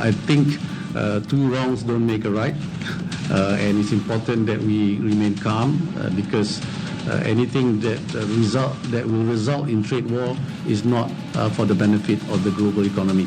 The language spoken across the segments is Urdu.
I think two wrongs don't make a right, and it's important that we remain calm because anything that will result in trade war is not for the benefit of the global economy.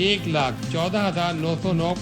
1,14,909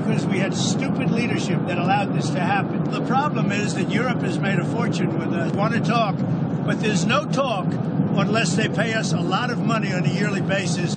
Because we had stupid leadership that allowed this to happen. The problem is that Europe has made a fortune with us. Want to talk, but there's no talk unless they pay us a lot of money on a yearly basis.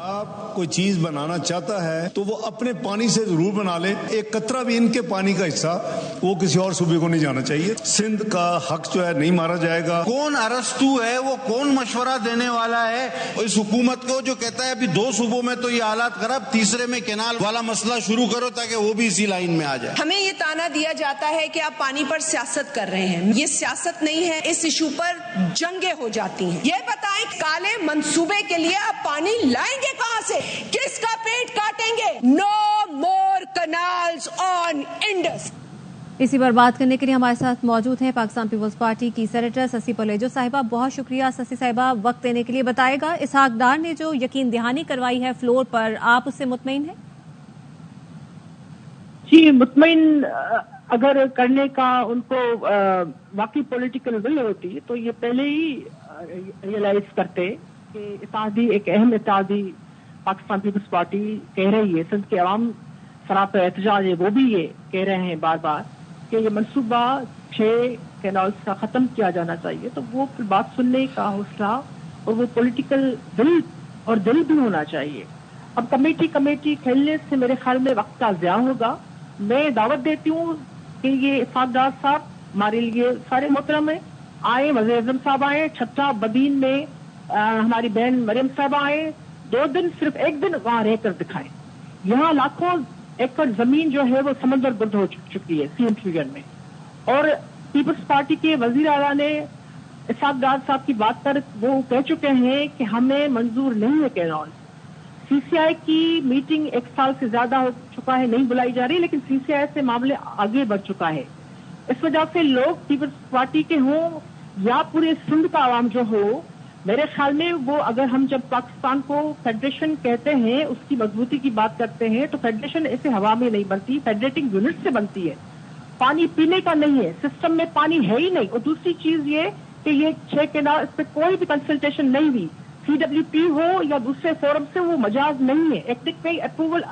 آپ کوئی چیز بنانا چاہتا ہے تو وہ اپنے پانی سے ضرور بنا لے. ایک قطرہ بھی ان کے پانی کا حصہ وہ کسی اور صوبے کو نہیں جانا چاہیے. سندھ کا حق جو ہے نہیں مارا جائے گا. کون ارسطو ہے, وہ کون مشورہ دینے والا ہے اس حکومت کو جو کہتا ہے ابھی 2 صوبوں میں تو یہ حالات خراب, تیسرے میں کینال والا مسئلہ شروع کرو تاکہ وہ بھی اسی لائن میں آ جائے. ہمیں یہ تانا دیا جاتا ہے کہ آپ پانی پر سیاست کر رہے ہیں. یہ سیاست نہیں ہے, اس ایشو پر جنگیں ہو جاتی ہیں. یہ بتائیں کالے منصوبے کے لیے آپ پانی لائیں گے کہاں سے, کس کا پیٹ کاٹیں گے؟ نو مور کنالز آن انڈس. اسی پر بات کرنے کے لیے ہمارے ساتھ موجود ہیں پاکستان پیپلز پارٹی کی سینیٹر سسی پلیجو صاحبہ. بہت شکریہ سسی صاحبہ وقت دینے کے لیے. بتائے گا اسحاق ڈار نے جو یقین دہانی کروائی ہے فلور پر, آپ اس سے مطمئن ہیں؟ جی مطمئن اگر کرنے کا ان کو واقعی پولیٹیکل ول ہوتی تو یہ پہلے ہی ریئلائز کرتے کہ اتحادی ایک اہم اتحادی پاکستان پیپلز پارٹی کہہ رہی ہے, سندھ کے عوام سراپا احتجاج ہے وہ بھی یہ کہہ رہے ہیں بار بار کہ یہ منصوبہ 6 کینالز کا ختم کیا جانا چاہیے. تو وہ پھر بات سننے کا حوصلہ اور وہ پولیٹیکل ول اور دل بھی ہونا چاہیے. اب کمیٹی کھیلنے سے میرے خیال میں وقت کا ضیاع ہوگا. میں دعوت دیتی ہوں کہ یہ اسحاق ڈار صاحب ہمارے لیے سارے محترم ہیں, آئے, وزیر اعظم صاحب آئے, چھٹا بدین میں ہماری بہن مریم صاحب آئے, 2 دن صرف 1 دن وہاں رہ کر دکھائیں. یہاں لاکھوں ایکڑ زمین جو ہے وہ سمندر گرد ہو چکی ہے CM فگر میں. اور پیپلز پارٹی کے وزیر اعلیٰ نے اسحاق ڈار صاحب کی بات پر وہ کہہ چکے ہیں کہ ہمیں منظور نہیں ہے کینال. CCI کی میٹنگ 1 سال سے زیادہ ہو چکا ہے, نہیں بلائی جا رہی, لیکن CCI سے معاملے آگے بڑھ چکا ہے. اس وجہ سے لوگ پیپلز پارٹی کے ہوں یا پورے سندھ کا عوام جو ہو, میرے خیال میں وہ اگر ہم جب پاکستان کو فیڈریشن کہتے ہیں, اس کی مضبوطی کی بات کرتے ہیں, تو فیڈریشن ایسے ہوا میں نہیں بنتی, فیڈریٹنگ یونٹ سے بنتی ہے. پانی پینے کا نہیں ہے, سسٹم میں پانی ہے ہی نہیں. اور دوسری چیز یہ کہ یہ 6 کینال, اس پہ کوئی بھی کنسلٹیشن نہیں ہوئی, CWP ہو یا دوسرے فورم سے, وہ مجاز نہیں ہے. ایکٹک میں اپروول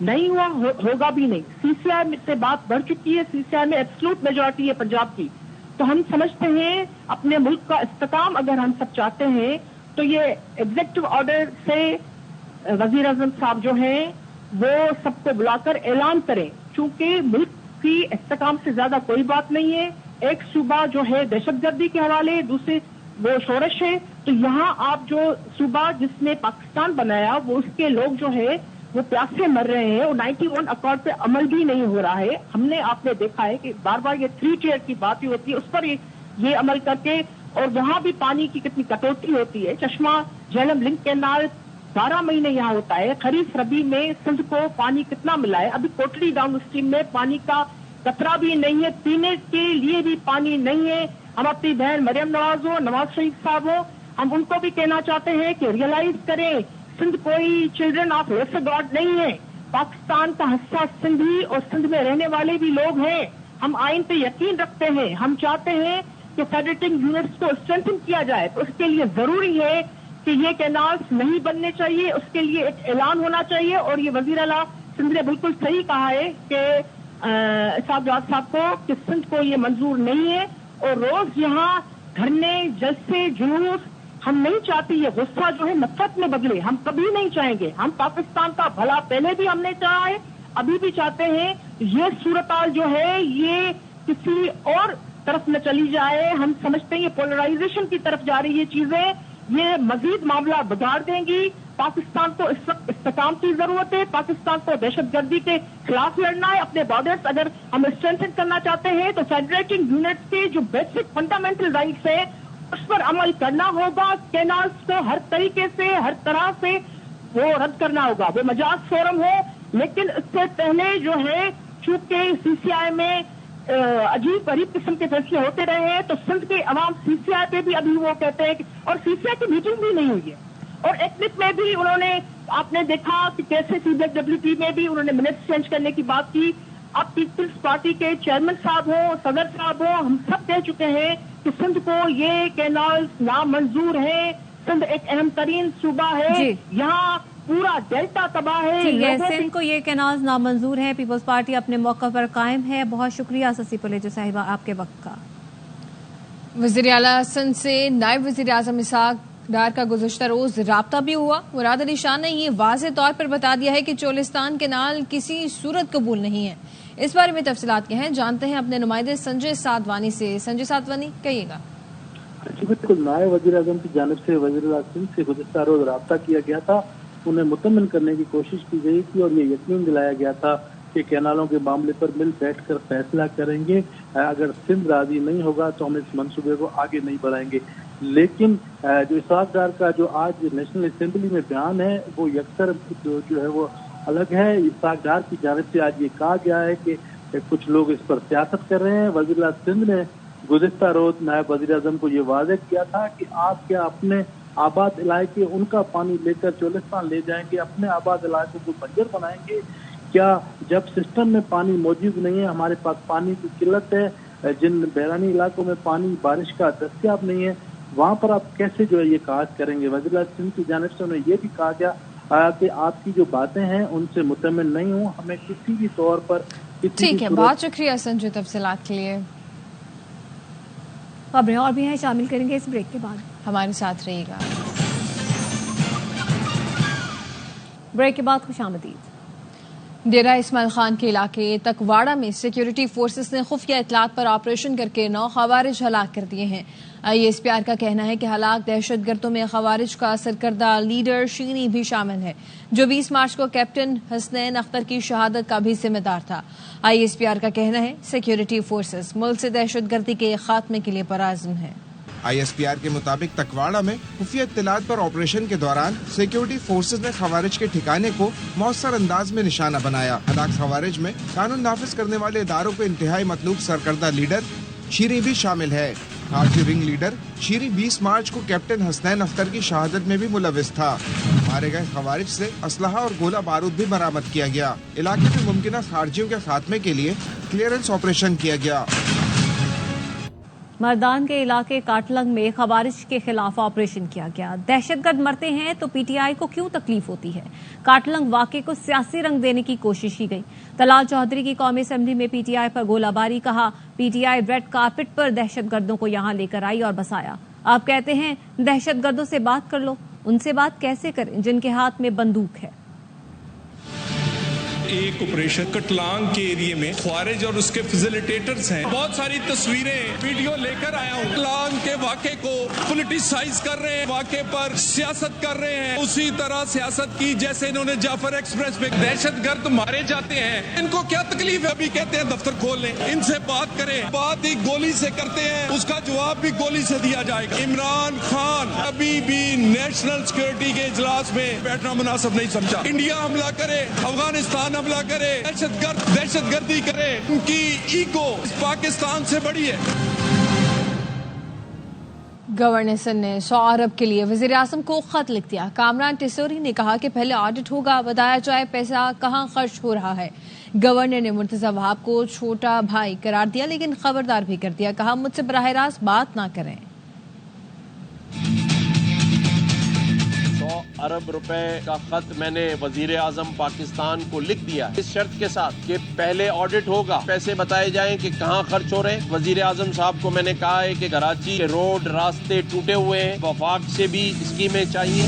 نہیں ہوا, ہوگا بھی نہیں. CCI سے بات بڑھ چکی ہے, CCI میں ایبسلوٹ میجورٹی ہے پنجاب کی. تو ہم سمجھتے ہیں اپنے ملک کا استحکام اگر ہم سب چاہتے ہیں تو یہ ایگزیکٹو آرڈر سے وزیر اعظم صاحب جو ہیں وہ سب کو بلا کر اعلان کریں, چونکہ ملک کی استحکام سے زیادہ کوئی بات نہیں ہے. ایک صوبہ جو ہے دہشت گردی کے حوالے, دوسرے وہ شورش ہے. تو یہاں آپ جو صوبہ جس نے پاکستان بنایا وہ اس کے لوگ جو ہے وہ پیاسے مر رہے ہیں, اور 91 اکارڈ پہ عمل بھی نہیں ہو رہا ہے. ہم نے آپ نے دیکھا ہے کہ بار بار یہ 3 ٹیئر کی بات ہی ہوتی ہے, اس پر یہ عمل کر کے, اور وہاں بھی پانی کی کتنی کٹوتی ہوتی ہے. چشمہ جہلم لنک کینال 12 مہینے یہاں ہوتا ہے, خریف ربی میں سندھ کو پانی کتنا ملا ہے. ابھی کوٹلی ڈاؤن اسٹریم میں پانی کا قطرہ بھی نہیں ہے, پینے کے لیے بھی پانی نہیں ہے. ہم اپنی بہن مریم نواز ہو, نواز شریف صاحب ہو, ہم ان کو بھی کہنا چاہتے ہیں کہ ریئلائز کریں, سندھ کوئی چلڈرن آف لیسر گاڈ نہیں ہے. پاکستان کا حصہ سندھی اور سندھ میں رہنے والے بھی لوگ ہیں. ہم آئین پہ یقین رکھتے ہیں, ہم چاہتے ہیں کہ فیڈریٹنگ یونٹس کو اسٹرینتھن کیا جائے. تو اس کے لیے ضروری ہے کہ یہ کینالز نہیں بننے چاہیے, اس کے لیے ایک اعلان ہونا چاہیے. اور یہ وزیر اعلیٰ سندھ نے بالکل صحیح کہا ہے کہ اسحاق ڈار صاحب کو کہ سندھ کو یہ منظور نہیں ہے. اور روز یہاں دھرنے, جلسے, جلوس, ہم نہیں چاہتے یہ غصہ جو ہے نفرت میں بدلے, ہم کبھی نہیں چاہیں گے. ہم پاکستان کا بھلا پہلے بھی ہم نے چاہا ہے, ابھی بھی چاہتے ہیں. یہ صورتحال جو ہے یہ کسی اور طرف نہ چلی جائے. ہم سمجھتے ہیں یہ پولرائزیشن کی طرف جا رہی یہ چیزیں, یہ مزید معاملہ بگاڑ دیں گی. پاکستان کو اس وقت استحکام کی ضرورت ہے, پاکستان کو دہشت گردی کے خلاف لڑنا ہے. اپنے بارڈرز اگر ہم اسٹرینتھن کرنا چاہتے ہیں تو فیڈریٹنگ یونٹس کے جو بیسک فنڈامنٹل رائٹس ہیں اس پر عمل کرنا ہوگا. کینالز کو ہر طریقے سے, ہر طرح سے وہ رد کرنا ہوگا, وہ مجاز فورم ہو. لیکن اس سے پہلے جو ہے چونکہ CCI میں عجیب غریب قسم کے فیصلے ہوتے رہے ہیں, تو سندھ کے عوام CCI پہ بھی ابھی وہ کہتے ہیں, اور CCI کی میٹنگ بھی نہیں ہوئی ہے. اور ایکنک میں بھی انہوں نے, آپ نے دیکھا کہ کیسے CWP میں بھی انہوں نے منٹس چینج کرنے کی بات کی. اب پیپلز پارٹی کے چیئرمین صاحب ہوں, صدر صاحب ہوں, ہم سب کہہ چکے ہیں کہ سندھ کو یہ کینالز نامنظور ہے. سندھ ایک اہم ترین صوبہ ہے, یہاں پورا ڈیلٹا تباہ ہے. سندھ کو یہ کینالز نامنظور ہیں. پیپلز پارٹی اپنے موقع پر قائم ہے. بہت شکریہ سسی پلیجو صاحبہ آپ کے وقت کا. وزیر اعلیٰ سندھ سے نائب وزیر اعظم اسحاق ڈار کا گزشتہ روز رابطہ بھی ہوا. مراد علی شاہ نے یہ واضح طور پر بتا دیا ہے کہ چولستان کینال کسی صورت قبول نہیں ہے. اس بارے میں تفصیلات کیا ہیں جانتے ہیں اپنے نمائندے سنجے سادوانی سے. سنجے سادوانی کہیے گا. جی بالکل، نائب وزیر اعظم کی جانب سے وزیر اعظم سندھ سے گزشتہ روز رابطہ کیا گیا تھا. انہیں مطمئن کرنے کی کوشش کی گئی تھی اور یہ یقین دلایا گیا تھا کہ کینالوں کے معاملے پر مل بیٹھ کر فیصلہ کریں گے. اگر سندھ راضی نہیں ہوگا تو ہم اس منصوبے کو آگے نہیں بڑھائیں گے. لیکن جو اسحاق ڈار کا جو آج نیشنل اسمبلی میں بیان ہے وہ یکسر جو ہے وہ الگ ہے. اسحاق ڈار کی جانب سے آج یہ کہا گیا ہے کہ کچھ لوگ اس پر سیاست کر رہے ہیں. وزیر اعظم سندھ نے گزشتہ روز نائب وزیر اعظم کو یہ واضح کیا تھا کہ آپ کیا اپنے آباد علاقے ان کا پانی لے کر چولستان لے جائیں گے، اپنے آباد علاقوں کو بنجر بنائیں گے؟ کیا جب سسٹم میں پانی موجود نہیں ہے، ہمارے پاس پانی کی قلت ہے، جن بیرانی علاقوں میں پانی بارش کا دستیاب نہیں ہے، وہاں پر آپ کیسے جو ہے یہ کاج کریں گے؟ وزیر اعظم سندھ کی جانب سے انہیں یہ بھی کہا گیا کہ آپ کی جو باتیں ہیں ان سے مطمئن نہیں ہوں، ہمیں کسی بھی طور پر ٹھیک ہے. بہت شکریہ سنجے تفصیلات کے لیے. خبریں اور بھی ہیں، شامل کریں گے اس بریک کے بعد. ہمارے ساتھ رہیے گا. بریک کے بعد خوش آمدید. ڈیرہ اسماعیل خان کے علاقے تکواڑہ میں سیکیورٹی فورسز نے خفیہ اطلاعات پر آپریشن کر کے 9 خوارج ہلاک کر دیے ہیں. ISPR کا کہنا ہے کہ ہلاک دہشت گردوں میں خوارج کا سرکردہ لیڈر شیریں بھی شامل ہے، جو 20 مارچ کو کیپٹن حسنین اختر کی شہادت کا بھی ذمہ دار تھا. ISPR کا کہنا ہے سیکیورٹی فورسز ملک سے دہشت گردی کے خاتمے کے لیے پرعزم ہے. ISPR کے مطابق تکواڑہ میں خفیہ اطلاعات پر آپریشن کے دوران سیکیورٹی فورسز نے خوارج کے ٹھکانے کو مؤثر انداز میں نشانہ بنایا. ہلاک خوارج میں قانون نافذ کرنے والے اداروں کو انتہائی مطلوب سرکردہ لیڈر شیریں بھی شامل ہے. خارجی رنگ لیڈر شیریں 20 مارچ کو کیپٹن حسنین اختر کی شہادت میں بھی ملوث تھا. مارے گئے خوارج سے اسلحہ اور گولہ بارود بھی برآمد کیا گیا. علاقے میں ممکنہ خارجیوں کے خاتمے کے لیے کلیئرنس آپریشن کیا گیا. مردان کے علاقے کاٹلنگ میں خوارج کے خلاف آپریشن کیا گیا. دہشت گرد مرتے ہیں تو PTI کو کیوں تکلیف ہوتی ہے؟ کاٹلنگ واقعے کو سیاسی رنگ دینے کی کوشش کی گئی. طلال چودھری کی قومی اسمبلی میں PTI پر گولہ باری. کہا PTI ریڈ کارپٹ پر دہشت گردوں کو یہاں لے کر آئی اور بسایا. آپ کہتے ہیں دہشت گردوں سے بات کر لو. ان سے بات کیسے کریں جن کے ہاتھ میں بندوق ہے؟ ایک آپریشن کٹلانگ کے ایریے میں خوارج اور اس کے فیسیلیٹیٹرز ہیں. بہت ساری تصویریں ویڈیو لے کر آیا ہوں. کٹلانگ کے واقعے کو پولیٹیسائز کر رہے ہیں، واقعے پر سیاست کر رہے ہیں. اسی طرح سیاست کی جیسے انہوں نے جعفر ایکسپریس میں دہشت گرد مارے جاتے ہیں. ان کو کیا تکلیف ہے؟ ابھی کہتے ہیں دفتر کھول لیں. ان سے بات کریں. بات ہی گولی سے کرتے ہیں، اس کا جواب بھی گولی سے دیا جائے گا. عمران خان ابھی بھی نیشنل سیکورٹی کے اجلاس میں بیٹھنا مناسب نہیں سمجھا. انڈیا حملہ کرے، افغانستان حملہ کرے، دہشت گردی کرے، ان کی ایگو پاکستان سے بڑی ہے. گورنر سندھ نے 100 ارب کے لیے وزیر اعظم کو خط لکھ دیا. کامران ٹیسوری نے کہا کہ پہلے آڈٹ ہوگا، بتایا جائے پیسہ کہاں خرچ ہو رہا ہے. گورنر نے مرتضی وہاب کو چھوٹا بھائی قرار دیا لیکن خبردار بھی کر دیا. کہا مجھ سے براہ راست بات نہ کریں. 100 ارب روپے کا خط میں نے وزیر اعظم پاکستان کو لکھ دیا اس شرط کے ساتھ کہ پہلے آڈٹ ہوگا، پیسے بتائے جائیں کہ کہاں خرچ ہو رہے ہیں. وزیر اعظم صاحب کو میں نے کہا ہے کہ کراچی کے روڈ راستے ٹوٹے ہوئے ہیں، وفاق سے بھی اسکیمیں چاہیے.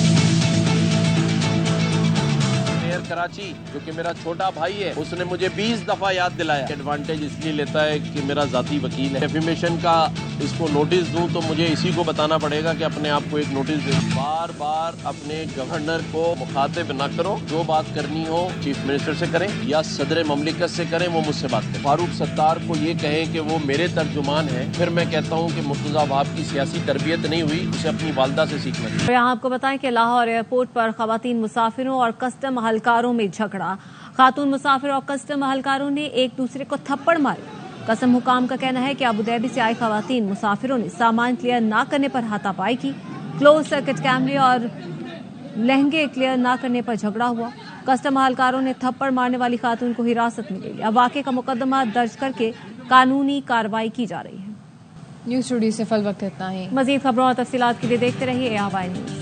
میئر کراچی جو کہ میرا چھوٹا بھائی ہے، اس نے مجھے 20 دفعہ یاد دلایا. ایڈوانٹیج اس لیے لیتا ہے کہ میرا ذاتی وکیل ہے. ڈیفیمیشن کا اس کو نوٹس دوں تو مجھے اسی کو بتانا پڑے گا کہ اپنے آپ کو ایک نوٹس دے. بار بار اپنے گورنر کو مخاطب نہ کرو. جو بات کرنی ہو چیف منسٹر سے کریں یا صدر مملکت سے کریں، وہ مجھ سے بات کریں. فاروق ستار کو یہ کہیں کہ وہ میرے ترجمان ہیں، پھر میں کہتا ہوں کہ مرتضی وہاب کی سیاسی تربیت نہیں ہوئی، اسے اپنی والدہ سے سیکھنا چاہیے. یہاں آپ کو بتائیں کہ لاہور ایئرپورٹ پر خواتین مسافروں اور کسٹم اہلکاروں میں جھگڑا. خاتون مسافر اور کسٹم اہلکاروں نے ایک دوسرے کو تھپڑ مارے. کسٹم حکام کا کہنا ہے کہ ابوظہبی سے آئی خواتین مسافروں نے سامان کلیئر نہ کرنے پر ہاتھا پائی کی. کلوز سرکٹ کیمرے اور لہنگے کلیئر نہ کرنے پر جھگڑا ہوا. کسٹم اہلکاروں نے تھپڑ مارنے والی خاتون کو حراست میں لے لیا. واقعے کا مقدمہ درج کر کے قانونی کارروائی کی جا رہی ہے. نیوز اسٹوڈیو سے فی الوقت اتنا ہی. مزید خبروں اور تفصیلات کے لیے دیکھتے رہیے ARY نیوز.